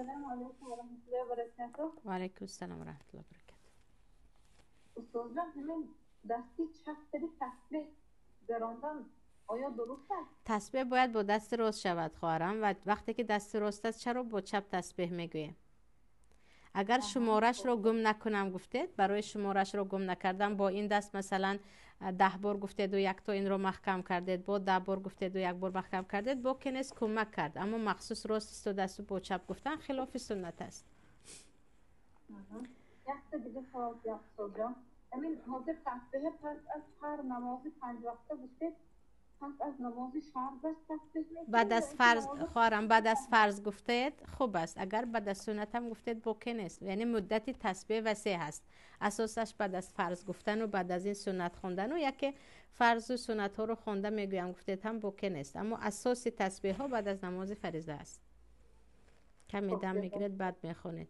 السلام علیکم و رحمت الله و برکاته. و علیکم السلام و رحمت الله و برکاته. استاد جان همین دستی چپ سری تسبیح گراندن آیا درست است؟ تسبیح باید با دست راست شود خواهرم، و وقتی که دست راست است چرا با چپ تسبیح میگوییم؟ اگر شمارش رو گم نکنم گفتید، برای شمارش رو گم نکردم با این دست مثلا 10 بار گفتید و یک تا این رو محکم کردید، با 10 بار گفتید و یک بار محکم کردید، با کنیس کمک کرد، اما مخصوص راست است و دست با چپ گفتن خلاف سنت است. یک تا دیگه سوال یا استاد جان، همین حاضر تسبیح پس از هر نماز 5 وقته گفتید، پس از نماز فرض است تسبیح بعد میکنیم یا از اینکه فرض نماز خواهرم، بعد از فرض گفتید خوب است، اگر بعد از سنت هم گفتید بوکه نیست، یعنی مدت تسبیح وسیع است، اساسش بعد از فرض گفتن و بعد از این سنت خوندن و یکی فرض و سنت ها رو خونده میگویم گفتید هم بوکه نیست، اما اساس تسبیح ها بعد از نماز فریضه است. کمی دم میگیرید بعد میخونید.